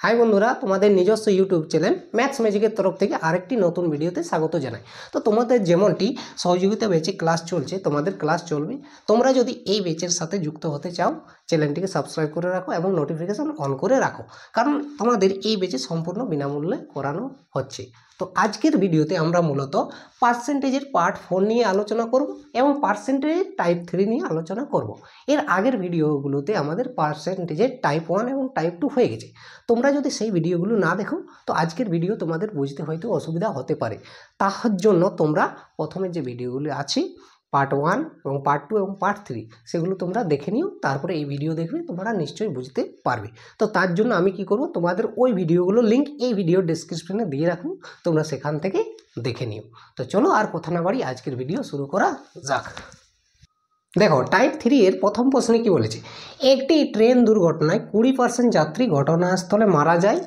High বন্ধুরা, তোমাদের নিজস্ব ইউটিউব চ্যানেল ম্যাথস ম্যাজিকের তরফ থেকে আরেকটি নতুন ভিডিওতে স্বাগত জানাই। তো তোমাদের যেমনটি সহযোগিতা ব্যাচে ক্লাস চলছে, তোমাদের ক্লাস চলবে। তোমরা যদি এই ব্যাচের সাথে যুক্ত হতে চাও, চ্যানেলটিকে সাবস্ক্রাইব করে রাখো এবং নোটিফিকেশন অন করে রাখো, কারণ তোমাদের এই ব্যাচে সম্পূর্ণ বিনামূল্যে করানো হচ্ছে। তো আজকের ভিডিওতে আমরা মূলত পার্সেন্টেজের পার্ট 4 নিয়ে আলোচনা করব এবং পার্সেন্টেজের টাইপ 3 নিয়ে আলোচনা করব। এর আগের ভিডিওগুলোতে আমাদের পার্সেন্টেজের টাইপ 1 এবং টাইপ 2 হয়ে গেছে। তোমরা যদি সেই ভিডিওগুলো না দেখো, তো আজকের ভিডিও তোমাদের বুঝতে হয়তো অসুবিধা হতে পারে। তার জন্য তোমরা প্রথমে যে ভিডিওগুলো আছে পার্ট 1 এবং পার্ট 2 এবং পার্ট 3 সেগুলো তোমরা দেখে নিও, তারপরে এই ভিডিও দেখবে তোমরা নিশ্চয়ই বুঝতে পারবে। তো তার জন্য আমি কি করব, তোমাদের ওই ভিডিওগুলো লিঙ্ক এই ভিডিও ডেসক্রিপশনে দিয়ে রাখবো, তোমরা সেখান থেকে দেখে নিও। তো চলো আর কথা না বাড়ি আজকের ভিডিও শুরু করা যাক। দেখো, টাইপ 3 এর প্রথম প্রশ্নে কি বলেছে, একটি ট্রেন দুর্ঘটনায় 20% যাত্রী ঘটনাস্থলে মারা যায়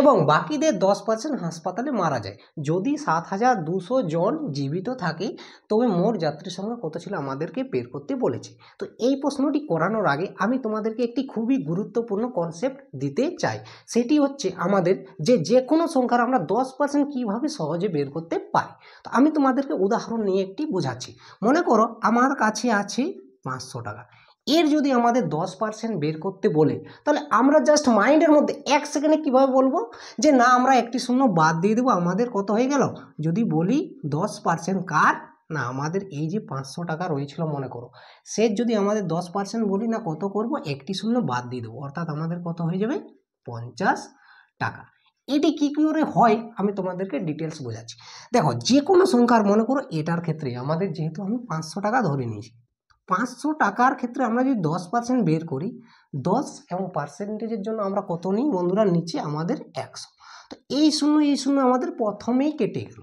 এবং বাকিদের 10% হাসপাতালে মারা যায়। যদি 7200 জন জীবিত থাকে তবে মোট যাত্রীর সংখ্যা কত ছিল আমাদেরকে বের করতে বলেছে। তো এই প্রশ্নটি করানোর আগে আমি তোমাদেরকে একটি খুবই গুরুত্বপূর্ণ কনসেপ্ট দিতে চাই। সেটি হচ্ছে আমাদের যে কোনো সংখ্যার আমরা 10% কীভাবে সহজে বের করতে পারি। তো আমি তোমাদেরকে উদাহরণ নিয়ে একটি বোঝাচ্ছি। মনে করো আমার কাছে আছে 500 টাকা। এর যদি আমাদের 10% বের করতে বলে, তাহলে আমরা জাস্ট মাইন্ডের মধ্যে 1 সেকেন্ডে কীভাবে বলবো যে না, আমরা একটি শূন্য বাদ দিয়ে দেবো, আমাদের কত হয়ে গেল। যদি বলি 10% কার, না আমাদের এই যে 500 টাকা রয়েছিল মনে করো, সে যদি আমাদের 10% বলি, না কত করব, একটি শূন্য বাদ দিয়ে দেবো, অর্থাৎ আমাদের কত হয়ে যাবে 50 টাকা। এটি কী করে হয় আমি তোমাদেরকে ডিটেলস বোঝাচ্ছি। দেখো, যে কোনো সংখ্যার মনে করো এটার ক্ষেত্রে আমাদের যেহেতু আমি 500 টাকা ধরে নিয়েছি, 500 টাকার ক্ষেত্রে আমরা যদি 10% বের করি, 10 এবং পার্সেন্টেজের জন্য আমরা কত নিই বন্ধুরা, নিচে আমাদের 100। তো এই শূন্য আমাদের প্রথমেই কেটে গেল।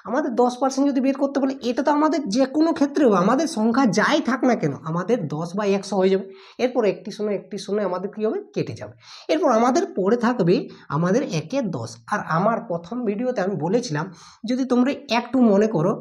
আমাদের 10% যদি বের করতে বলে, এটা তো আমাদের যে কোনো ক্ষেত্রেও আমাদের সংখ্যা যাই থাক না কেন আমাদের 10 বা 100 হয়ে যাবে। এরপর একটি শূন্য আমাদের কী হবে, কেটে যাবে। এরপর আমাদের পড়ে থাকবে আমাদের 1-এর 10। আর আমার প্রথম ভিডিওতে আমি বলেছিলাম, যদি তোমরা একটু মনে করো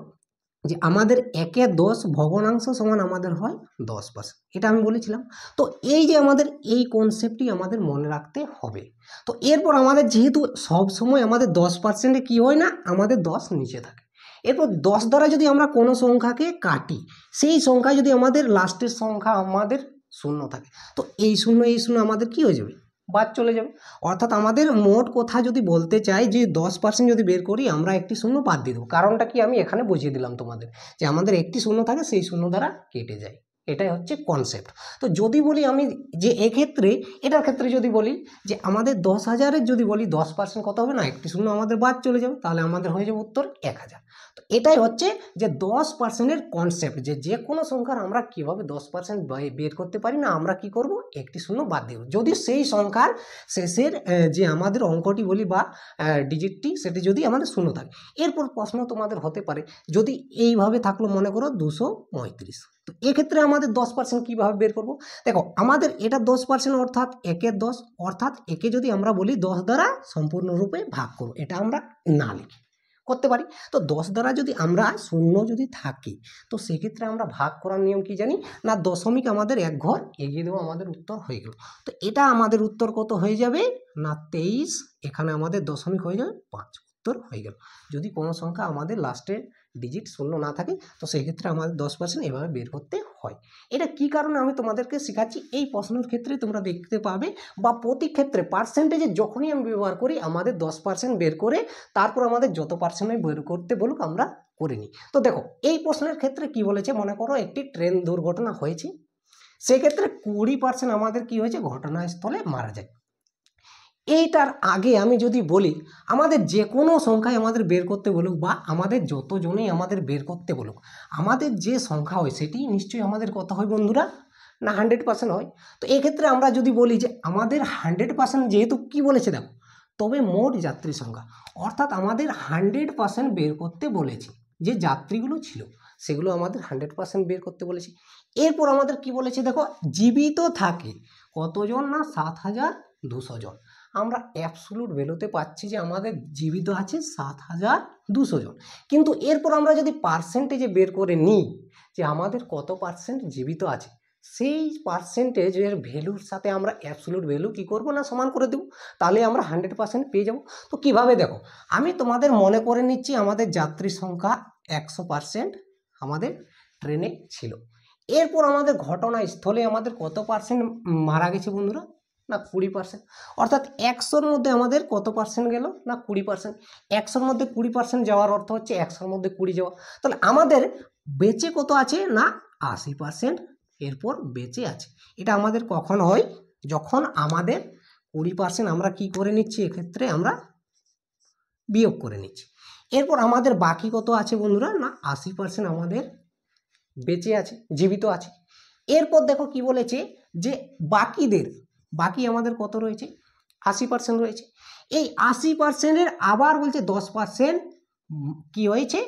যে আমাদের 1-এর 10 ভগ্নাংশ সমান আমাদের হয় 10%, এটা আমি বলেছিলাম। তো এই যে আমাদের এই কনসেপ্টটি আমাদের মনে রাখতে হবে। তো এরপর আমাদের যেহেতু সব সময় আমাদের 10%-এ কী হয় না, আমাদের 10 নিচে থাকে। এরপর 10 দ্বারা যদি আমরা কোনো সংখ্যাকে কাটি, সেই সংখ্যায় যদি আমাদের লাস্টের সংখ্যা আমাদের শূন্য থাকে, তো এই শূন্য আমাদের কি হয়ে যাবে, বাদ চলে যাবে। অর্থাৎ আমাদের মোট কথা যদি বলতে চাই যে 10% যদি বের করি, আমরা একটি শূন্য বাদ দিয়ে দেবো। কারণটা কি আমি এখানে বুঝিয়ে দিলাম তোমাদের, যে আমাদের একটি শূন্য থাকে, সেই শূন্য দ্বারা কেটে যায়। এটাই হচ্ছে কনসেপ্ট। তো যদি বলি আমি যে এক্ষেত্রে এটার ক্ষেত্রে যদি বলি যে আমাদের 10,000-এর যদি বলি 10% কত হবে, না একটি শূন্য আমাদের বাদ চলে যাবে, তাহলে আমাদের হয়ে যাবে উত্তর 1000। তো এটাই হচ্ছে যে 10%-এর কনসেপ্ট, যে কোনো সংখ্যার আমরা কীভাবে 10% বের করতে পারি, না আমরা কি করব, একটি শূন্য বাদ দেব যদি সেই সংখ্যার শেষের যে আমাদের অঙ্কটি বলি বা ডিজিটটি, সেটি যদি আমাদের শূন্য থাকে। এরপর প্রশ্ন তোমাদের হতে পারে, যদি এইভাবে থাকলো মনে করো 235, তো এক্ষেত্রে আমাদের 10% কীভাবে বের করব। দেখো, আমাদের এটা 10% অর্থাৎ 1-এর 10, অর্থাৎ একে যদি আমরা বলি 10 দ্বারা সম্পূর্ণরূপে ভাগ করব, এটা আমরা না লিখে করতে পারি। তো 10 দ্বারা যদি আমরা শূন্য যদি থাকি, তো সেক্ষেত্রে আমরা ভাগ করার নিয়ম কি জানি, না দশমিক আমাদের এক ঘর এগিয়ে দেবো, আমাদের উত্তর হয়ে গেল। তো এটা আমাদের উত্তর কত হয়ে যাবে, না 23। এখানে আমাদের দশমিক হয়ে যাবে 5, উত্তর হয়ে গেল। যদি কোনো সংখ্যা আমাদের লাস্টের ডিজিট শূন্য না থাকে, তো সেক্ষেত্রে আমাদের 10% এভাবে বের করতে হয়। এটা কি কারণে আমি তোমাদেরকে শেখাচ্ছি, এই প্রশ্নের ক্ষেত্রে তোমরা দেখতে পাবে, বা প্রতি ক্ষেত্রে পার্সেন্টেজে যখনই আমি ব্যবহার করি, আমাদের 10% বের করে তারপর আমাদের যত পার্সেন্ট বের করতে বলুক আমরা করে নিই। তো দেখো, এই প্রশ্নের ক্ষেত্রে কি বলেছে, মনে করো একটি ট্রেন দুর্ঘটনা হয়েছে, সেক্ষেত্রে 20% আমাদের কি হয়েছে, ঘটনাস্থলে মারা যায়। এইটার আগে আমি যদি বলি, আমাদের যে কোনো সংখ্যায় আমাদের বের করতে বলুক, বা আমাদের যতজনেই আমাদের বের করতে বলুক, আমাদের যে সংখ্যা হয় সেটি নিশ্চয়ই আমাদের কত হয় বন্ধুরা, না 100% হয়। তো এক্ষেত্রে আমরা যদি বলি যে আমাদের 100% যেহেতু কি বলেছে দেখো, তবে মোট যাত্রী সংখ্যা, অর্থাৎ আমাদের 100% বের করতে বলেছে, যে যাত্রীগুলো ছিল সেগুলো আমাদের 100% বের করতে বলেছে। এরপর আমাদের কি বলেছে দেখো, জীবিত থাকে কতজন, না 7200 জন। আমরা অ্যাবসোলুট ভ্যালুতে পাচ্ছি যে আমাদের জীবিত আছে 7200 জন। কিন্তু এরপর আমরা যদি পার্সেন্টেজে বের করে নিই যে আমাদের কত পার্সেন্ট জীবিত আছে, সেই পার্সেন্টেজের ভ্যালুর সাথে আমরা অ্যাবসলিউট ভ্যালু কী করবো না সমান করে দেবো, তাহলে আমরা 100% পেয়ে যাব। তো কিভাবে দেখো, আমি তোমাদের মনে করে নিচ্ছি আমাদের যাত্রী সংখ্যা 100% আমাদের ট্রেনে ছিল। এরপর আমাদের ঘটনাস্থলে আমাদের কত পার্সেন্ট মারা গেছে বন্ধুরা, না 20%। অর্থাৎ 100-র মধ্যে আমাদের কত পার্সেন্ট গেল, না 20%। 100-র মধ্যে 20% যাওয়ার অর্থ হচ্ছে 100-র মধ্যে 20 যাওয়া। তাহলে আমাদের বেঁচে কত আছে, না 80% এরপর বেঁচে আছে। এটা আমাদের কখন হয়, যখন আমাদের 20% আমরা কি করে নিচ্ছি, এক্ষেত্রে আমরা বিয়োগ করে নিচ্ছি। এরপর আমাদের বাকি কত আছে বন্ধুরা, না 80% আমাদের বেঁচে আছে, জীবিত আছে। এরপর দেখো কি বলেছে, যে বাকি আমাদের কত রয়েছে, 80% রয়েছে। এই 80%-এর আবার বলছে 10% কি হয়েছে,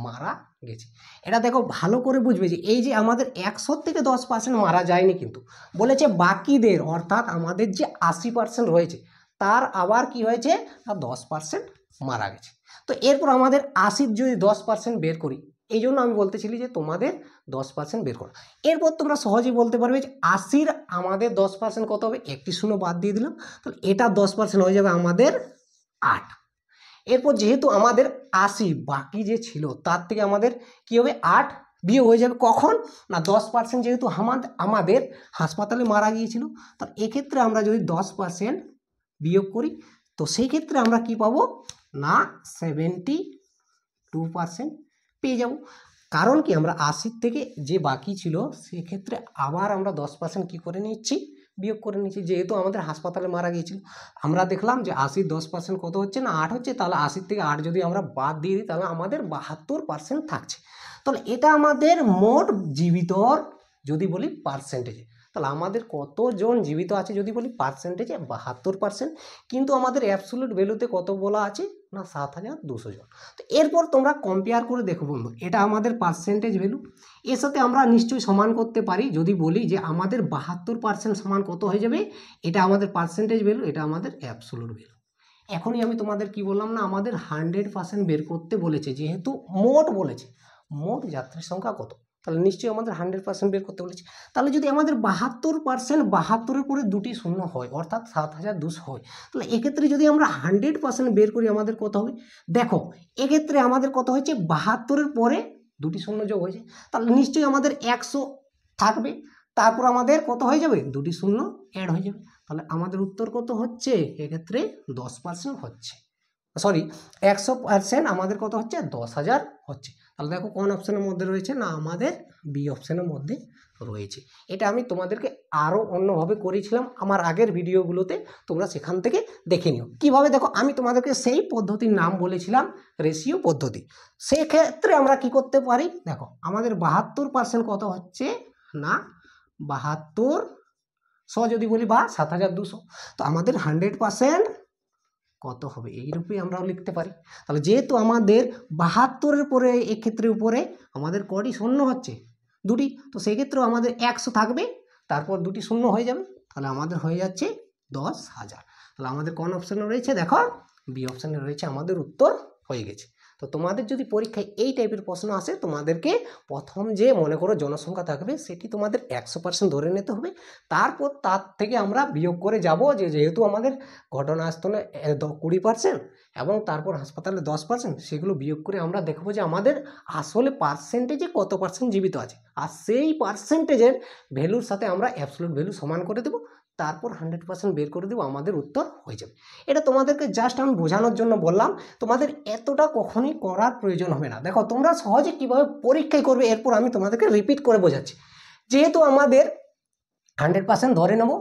মারা গেছে। এটা দেখো ভালো করে বুঝবে, যে এই যে আমাদের 100 থেকে 10% মারা যায়নি, কিন্তু বলেছে বাকিদের, অর্থাৎ আমাদের যে 80% রয়েছে তার আবার কি হয়েছে, না 10% মারা গেছে। তো এরপর আমাদের 80-র যদি 10% বের করি, এই জন্য আমি বলতেছিলি যে তোমাদের 10% বের করো। এরপর তোমরা সহজেই বলতে পারবে যে 80-র আমাদের 10% কত হবে, একটি শূন্য বাদ দিয়ে দিলাম, তাহলে এটা 10% হয়ে যাবে আমাদের 8। এরপর যেহেতু আমাদের 80 বাকি যে ছিল তার থেকে আমাদের কি হবে, 8 বিয়োগ হয়ে যাবে, কখন না 10% যেহেতু আমাদের হাসপাতালে মারা গিয়েছিল। তো এক্ষেত্রে আমরা যদি 10% বিয়োগ করি, তো সেই ক্ষেত্রে আমরা কি পাবো, না 72% পেয়ে যাব। কারণ কি, আমরা 80 থেকে যে বাকি ছিল সেক্ষেত্রে আবার আমরা 10% কি করে নিচ্ছি, বিয়োগ করে নিচ্ছি। যেহেতু আমাদের হাসপাতালে মারা গিয়েছিল, আমরা দেখলাম যে 80-র 10% কত হচ্ছে, না 8 হচ্ছে। তাহলে 80 থেকে 8 যদি আমরা বাদ দিয়ে দিই, তাহলে আমাদের 72% থাকছে। তাহলে এটা আমাদের মোট জীবিতর যদি বলি পার্সেন্টেজে, তাহলে আমাদের কতজন জীবিত আছে যদি বলি পার্সেন্টেজে, 72%। কিন্তু আমাদের অ্যাবসলিউট ভ্যালুতে কত বলা আছে, না 7200 জন। তো এরপর তোমরা কম্পেয়ার করে দেখো বন্ধু, এটা আমাদের পার্সেন্টেজ ভ্যালু, এর সাথে আমরা নিশ্চয়ই সমান করতে পারি। যদি বলি যে আমাদের 72% সমান কত হয়ে যাবে, এটা আমাদের পার্সেন্টেজ ভ্যালু, এটা আমাদের অ্যাবসলিউট ভ্যালু। এখনই আমি তোমাদের কি বললাম, না আমাদের 100% বের করতে বলেছে, যেহেতু মোট বলেছে, মোট যাত্রীর সংখ্যা কত, তাহলে নিশ্চয়ই আমাদের 100% বের করতে বলেছে। তাহলে যদি আমাদের 72%, 72-এর পরে দুটি শূন্য হয়, অর্থাৎ 7200 হয়, তাহলে এক্ষেত্রে যদি আমরা 100% বের করি আমাদের কত হবে, দেখো এক্ষেত্রে আমাদের কত হয়েছে, 72-এর পরে দুটি শূন্য যোগ হয়েছে, তাহলে নিশ্চয়ই আমাদের 100 থাকবে, তারপর আমাদের কত হয়ে যাবে, দুটি শূন্য অ্যাড হয়ে যাবে। তাহলে আমাদের উত্তর কত হচ্ছে, এক্ষেত্রে 10% হচ্ছে, সরি 100% আমাদের কত হচ্ছে, 10,000 হচ্ছে। তাহলে দেখো কোন অপশনের মধ্যে রয়েছে, না আমাদের বি অপশনের মধ্যে রয়েছে। এটা আমি তোমাদেরকে আরও অন্যভাবে করেছিলাম আমার আগের ভিডিওগুলোতে, তোমরা সেখান থেকে দেখে নিও কীভাবে। দেখো আমি তোমাদেরকে সেই পদ্ধতির নাম বলেছিলাম, রেশিও পদ্ধতি। সেক্ষেত্রে আমরা কি করতে পারি, দেখো আমাদের 72% কত হচ্ছে, না 7200 যদি বলি, বা 7200, তো আমাদের 100% কত হবে, এইরূপে আমরাও লিখতে পারি। তাহলে যেহেতু আমাদের 72-এর পরে এক্ষেত্রে উপরে আমাদের কটি শূন্য হচ্ছে, দুটি, তো সেক্ষেত্রেও আমাদের 100 থাকবে, তারপর দুটি শূন্য হয়ে যাবে, তাহলে আমাদের হয়ে যাচ্ছে 10,000। তাহলে আমাদের কোন অপশানে রয়েছে, দেখো বি অপশানে রয়েছে, আমাদের উত্তর হয়ে গেছে। তো তোমাদের যদি পরীক্ষায় এই টাইপের প্রশ্ন আসে, তোমাদেরকে প্রথম যে মনে করো জনসংখ্যা থাকবে সেটি তোমাদের 100% ধরে নিতে হবে। তারপর তার থেকে আমরা বিয়োগ করে যাব, যে যেহেতু আমাদের ঘটনাস্থলে 20% এবং তারপর হাসপাতালে 10%, সেগুলো বিয়োগ করে আমরা দেখবো যে আমাদের আসলে পার্সেন্টেজে কত পার্সেন্ট জীবিত আছে, আর সেই পার্সেন্টেজের ভ্যালুর সাথে আমরা অ্যাবসলিউট ভ্যালু সমান করে দেবো, তারপর 100% বের করে দেবো, আমাদের উত্তর হয়ে যাবে। এটা তোমাদেরকে জাস্ট আমি বোঝানোর জন্য বললাম, তোমাদের এতটা কখনোই করার প্রয়োজন হবে না। দেখো তোমরা সহজে কীভাবে পরীক্ষায় করবে, এরপর আমি তোমাদেরকে রিপিট করে বোঝাচ্ছি। যেহেতু আমাদের 100% ধরে নেব,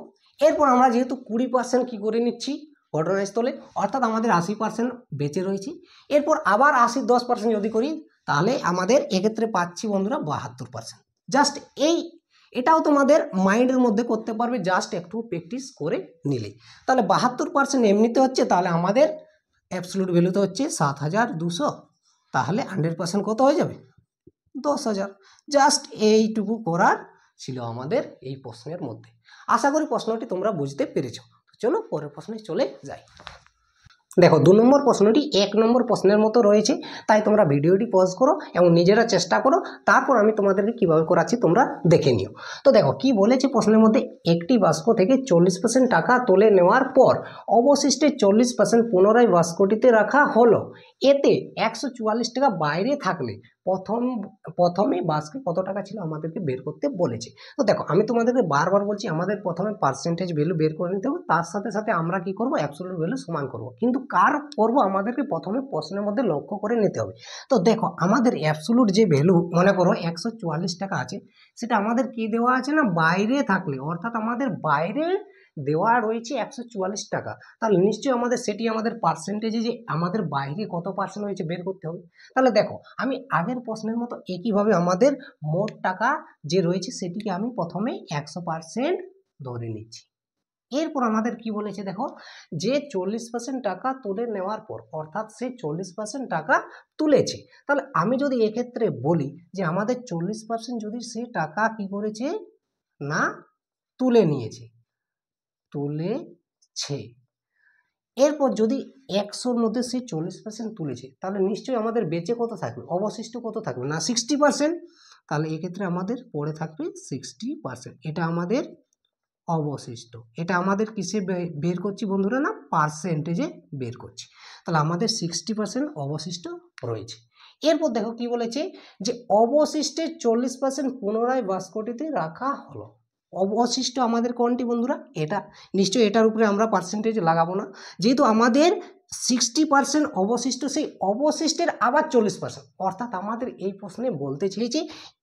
এরপর আমরা যেহেতু 20% কী করে নিচ্ছি ঘটনাস্থলে, অর্থাৎ আমাদের 80% বেঁচে রয়েছে। এরপর আবার 80-র 10% যদি করি, তাহলে আমাদের এক্ষেত্রে পাচ্ছি বন্ধুরা 72%। জাস্ট এটাও তোমাদের মাইন্ডের মধ্যে করতে পারবে, জাস্ট একটু প্র্যাকটিস করে নিলে। তাহলে 72% এমনিতে হচ্ছে, তাহলে আমাদের অ্যাবসলিউট ভ্যালুতে হচ্ছে 7200, তাহলে 100% কত হয়ে যাবে, 10,000। জাস্ট এইটুকু করার ছিল আমাদের এই প্রশ্নের মধ্যে। আশা করি প্রশ্নটি তোমরা বুঝতে পেরেছো। চলো পরের প্রশ্নে চলে যাই। দেখো 2 নম্বর প্রশ্নটি 1 নম্বর প্রশ্নের মতো রয়েছে, তাই তোমরা ভিডিওটি পজ করো এবং নিজেরা চেষ্টা করো, তারপর আমি তোমাদেরকে কিভাবে করাচ্ছি তোমরা দেখে নিও। তো দেখো কি বলেছে প্রশ্নের মধ্যে, একটি বাক্স থেকে 40% টাকা তুলে নেওয়ার পর অবশিষ্টে 40% পুনরায় বাক্সটিতে রাখা হলো। এতে 144 টাকা বাইরে থাকলে প্রথমে বাক্সে কত টাকা ছিল আমাদেরকে বের করতে বলেছে। তো দেখো আমি তোমাদেরকে বারবার বলছি, আমাদের প্রথমে পার্সেন্টেজ ভ্যালু বের করে নিতে হবে, তার সাথে সাথে আমরা কি করব, অ্যাবসলিউট ভ্যালু সমান করব। কিন্তু কার করব আমাদেরকে প্রথমে প্রশ্নের মধ্যে লক্ষ্য করে নিতে হবে। তো দেখো আমাদের অ্যাবসলিউট যে ভ্যালু মনে করো 144 টাকা আছে, সেটা আমাদের কি দেওয়া আছে না, বাইরে থাকলে, অর্থাৎ আমাদের বাইরে দেওয়া রয়েছে 144 টাকা। তাহলে নিশ্চয়ই আমাদের সেটি আমাদের পার্সেন্টেজে যে আমাদের বাইরে কত পার্সেন্ট হয়েছে বের করতে হবে। তাহলে দেখো আমি আগের প্রশ্নের মতো একইভাবে আমাদের মোট টাকা যে রয়েছে সেটিকে আমি প্রথমে 100% ধরে নিচ্ছি। এরপর আমাদের কি বলেছে দেখো, যে 40% টাকা তুলে নেওয়ার পর, অর্থাৎ সে 40% টাকা তুলেছে। তাহলে আমি যদি এক্ষেত্রে বলি যে আমাদের 40% যদি সে টাকা কি করেছে না তুলে নিয়েছে, তুলেছে, এরপর যদি 100-র মধ্যে সে 40% তুলেছে, তাহলে নিশ্চয়ই আমাদের বেঁচে কত থাকবে, অবশিষ্ট কত থাকবে না 60%। তাহলে এক্ষেত্রে আমাদের পড়ে থাকবে 60%। এটা আমাদের অবশিষ্ট, এটা আমাদের কিসে বের করছি বন্ধুরা, না পার্সেন্টেজে বের করছি। তাহলে আমাদের 60% অবশিষ্ট রয়েছে। এরপর দেখো কি বলেছে, যে অবশিষ্টের 40% পুনরায় বাক্সটিতে রাখা হলো। অবশিষ্ট আমাদের কোনটি বন্ধুরা, এটা। নিশ্চয়ই এটার উপরে আমরা পার্সেন্টেজ লাগাবো না, যেহেতু আমাদের 60% অবশিষ্ট, সেই অবশিষ্টের আবার 40%, অর্থাৎ আমাদের এই প্রশ্নে বলতে চেয়েছে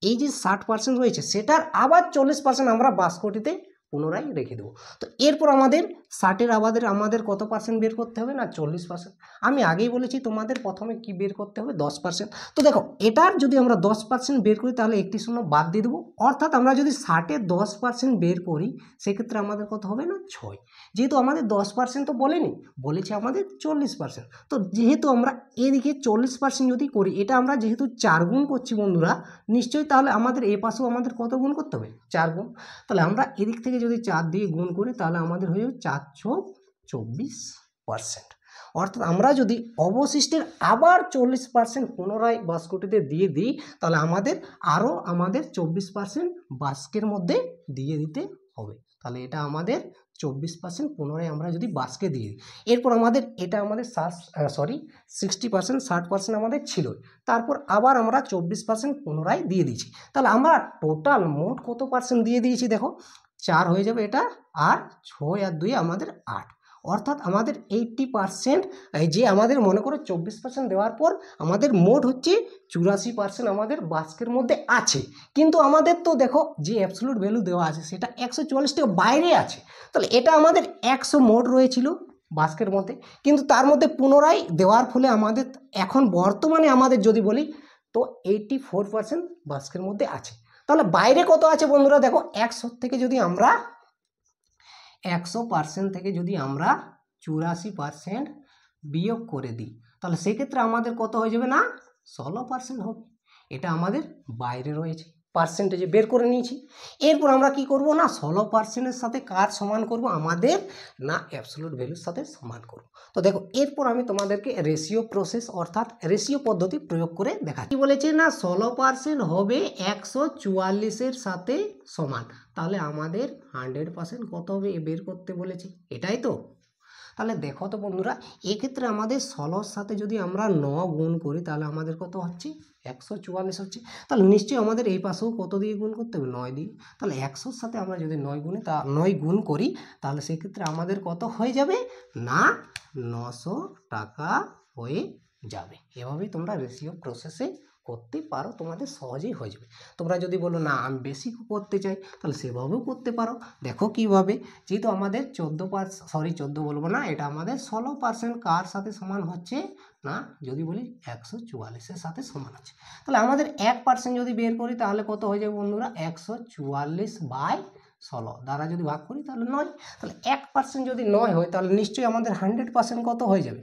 এই যে 60% রয়েছে সেটার আবার 40% আমরা বাক্সটিতে পুনরায় রেখে দেবো। তো এরপর আমাদের 60-এর আমাদের কত পার্সেন্ট বের করতে হবে না 40%। আমি আগেই বলেছি তোমাদের প্রথমে কি বের করতে হবে 10%। তো দেখো এটার যদি আমরা 10% বের করি তাহলে একটি শূন্য বাদ দিয়ে দেবো, অর্থাৎ আমরা যদি 60-এর 10% বের করি সেক্ষেত্রে আমাদের কত হবে না 6। যেহেতু আমাদের 10% তো বলেনি, বলেছে আমাদের 40%। তো যেহেতু আমরা এদিকে 40% যদি করি, এটা আমরা যেহেতু 4 গুণ করছি বন্ধুরা, নিশ্চয়ই তাহলে আমাদের এই পাশেও আমাদের কত গুণ করতে হবে 4 গুণ। তাহলে আমরা এদিক থেকে যদি 4 দিয়ে গুণ করি তাহলে আমাদের হয়ে যাবে 424%। অর্থাৎ আমরা যদি অবশিষ্টের আবার 40% পুনরায় বাক্সটিতে দিয়ে দিই তাহলে আমাদের আরও 24% বাক্সের মধ্যে দিয়ে দিতে হবে। তাহলে এটা আমাদের 24% পুনরায় আমরা যদি বাক্সকে দিয়ে দিই, এরপর আমাদের এটা আমাদের 60%, 60% আমাদের ছিল, তারপর আবার আমরা 24% পুনরায় দিয়ে দিয়েছি। তাহলে আমরা টোটাল মোট কত পার্সেন্ট দিয়ে দিয়েছি দেখো, 4 হয়ে যাবে এটা, আর 6 আর 2 আমাদের 8, অর্থাৎ আমাদের 80%, যে আমাদের মনে করো 24% দেওয়ার পর আমাদের মোট হচ্ছে 84% আমাদের বাক্সের মধ্যে আছে। কিন্তু আমাদের তো দেখো যে অ্যাবসলিউট ভ্যালু দেওয়া আছে সেটা 144 টাকা বাইরে আছে। তাহলে এটা আমাদের 100 মোট রয়েছিল বাক্সের মধ্যে, কিন্তু তার মধ্যে পুনরায় দেওয়ার ফলে আমাদের এখন বর্তমানে আমাদের যদি বলি তো 84% বাক্সের মধ্যে আছে। তাহলে বাইরে কত আছে বন্ধুরা দেখো, 100 থেকে যদি আমরা 100% থেকে যদি আমরা 84% বিয়োগ করে দিই তাহলে সেক্ষেত্রে আমাদের কত হয়ে যাবে না 16% হবে। এটা আমাদের বাইরে রয়েছে, পার্সেন্টেজে বের করে নিয়েছি। এরপর আমরা কি করব না 16%-এর সাথে কার সমান করব, আমাদের না অ্যাবসলিউট ভ্যালুর সাথে সমান করব। তো দেখো এরপর আমি তোমাদেরকে রেশিও প্রসেস অর্থাৎ রেশিও পদ্ধতি প্রয়োগ করে দেখাচ্ছি। কি বলেছে না 16% হবে 144-এর সাথে সমান, তাহলে আমাদের 100% কত হবে বের করতে বলেছে, এটাই তো। তাহলে দেখো তো বন্ধুরা এক্ষেত্রে আমাদের 16-র সাথে যদি আমরা 9 গুণ করি তাহলে আমাদের কত হচ্ছে 144 হচ্ছে। তাহলে নিশ্চয়ই আমাদের এই পাশেও কত দিয়ে গুণ করতে হবে 9 দিয়ে। তাহলে 100-র সাথে আমরা যদি 9 গুণ করি তাহলে সেক্ষেত্রে আমাদের কত হয়ে যাবে না 900 টাকা হয়ে যাবে। এভাবেই তোমরা রেশিও প্রসেসে করতে পারো, তোমাদের সহজেই হয়ে যাবে। তোমরা যদি বলো না আমি বেশি করতে চাই তাহলে সেভাবেও করতে পারো। দেখো কীভাবে, যেহেতু আমাদের 14 বলবো না, এটা আমাদের 16% কার সাথে সমান হচ্ছে না যদি বলি 144-এর সাথে সমান হচ্ছে। তাহলে আমাদের 1% যদি বের করি তাহলে কত হয়ে যাবে বন্ধুরা 144/16 দ্বারা যদি ভাগ করি তাহলে 9। তাহলে 1% যদি 9 হয় তাহলে নিশ্চয়ই আমাদের 100% কত হয়ে যাবে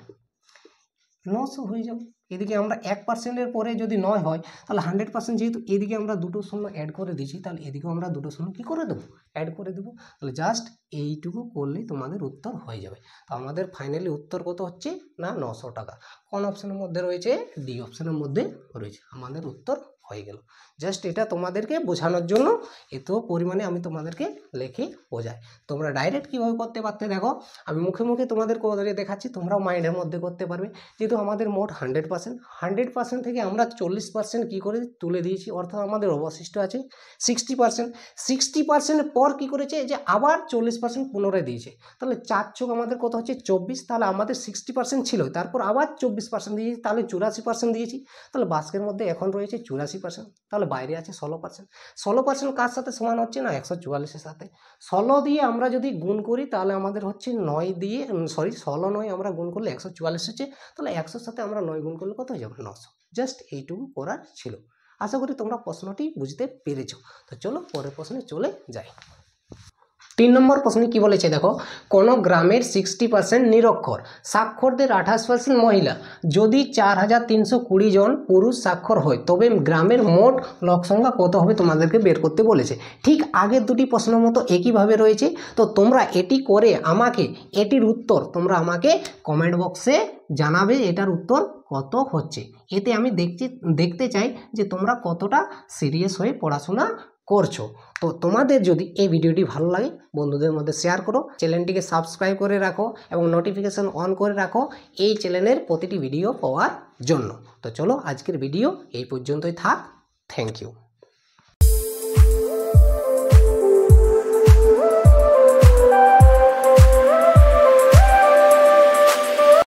900 হয়ে যাবে। এদিকে আমরা 1%-এর পরে যদি 9 হয় তাহলে 100%, যেহেতু এদিকে আমরা দুটো শূন্য অ্যাড করে দিয়েছি তাহলে এদিকেও আমরা দুটো শূন্য কী করে দেবো, অ্যাড করে দেবো। তাহলে জাস্ট এইটুকু করলেই তোমাদের উত্তর হয়ে যাবে। তো আমাদের ফাইনালি উত্তর কত হচ্ছে না 900 টাকা। কোন অপশনের মধ্যে রয়েছে, ডি অপশনের মধ্যে রয়েছে। আমাদের উত্তর হয়ে গেল। জাস্ট এটা তোমাদেরকে বোঝানোর জন্য এত পরিমাণে আমি তোমাদেরকে লিখে বোঝাই। তোমরা ডাইরেক্ট কীভাবে করতে পারতে দেখো, আমি মুখে মুখে তোমাদের করে দেখাচ্ছি, তোমরাও মাইন্ডের মধ্যে করতে পারবে। যেহেতু আমাদের মোট 100% থেকে আমরা 40% কী করে তুলে দিয়েছি, অর্থাৎ আমাদের অবশিষ্ট আছে 60%। 60%-এর পর কী করেছে যে আবার 40% পুনরায় দিয়েছে। তাহলে 4 চোখ আমাদের কত হচ্ছে 24। তাহলে আমাদের 60% ছিল, তারপর আবার 24% দিয়েছি, তাহলে 84% দিয়েছি। তাহলে বাস্কের মধ্যে এখন রয়েছে 84%, তাহলে বাইরে আছে 16%। 16% কার সাথে সমান হচ্ছে না 144-এর সাথে। 16 দিয়ে আমরা যদি গুণ করি তাহলে আমাদের হচ্ছে 9 দিয়ে 16 9 আমরা গুণ করলে 144 হচ্ছে। তাহলে 100-র সাথে আমরা 9 গুণ করলে কত হয়ে যাবে 900। জাস্ট এইটুকু করার ছিল। আশা করি তোমরা প্রশ্নটি বুঝতে পেরেছো। তো চলো পরের প্রশ্নে চলে যাই। 3 নম্বর প্রশ্নে কি বলেছে দেখো, কোনো গ্রামের 60% নিরক্ষর, সাক্ষরদের 28% মহিলা। যদি 4320 জন পুরুষ সাক্ষর হয় তবে গ্রামের মোট লোক সংখ্যা কত হবে তোমাদেরকে বের করতে বলেছে। ঠিক আগের দুটি প্রশ্নের মতো একইভাবে রয়েছে। তো তোমরা এটি করে আমাকে এটির উত্তর তোমরা আমাকে কমেন্ট বক্সে জানাবে এটার উত্তর কত হচ্ছে। এতে আমি দেখতে চাই যে তোমরা কতটা সিরিয়াস হয়ে পড়াশোনা করছো। তো তোমাদের যদি এই ভিডিওটি ভালো লাগে বন্ধুদের মধ্যে শেয়ার করো, চ্যানেলটিকে সাবস্ক্রাইব করে রাখো এবং নোটিফিকেশান অন করে রাখো এই চ্যানেলের প্রতিটি ভিডিও পাওয়ার জন্য। তো চলো আজকের ভিডিও এই পর্যন্তই থাক। Thank you.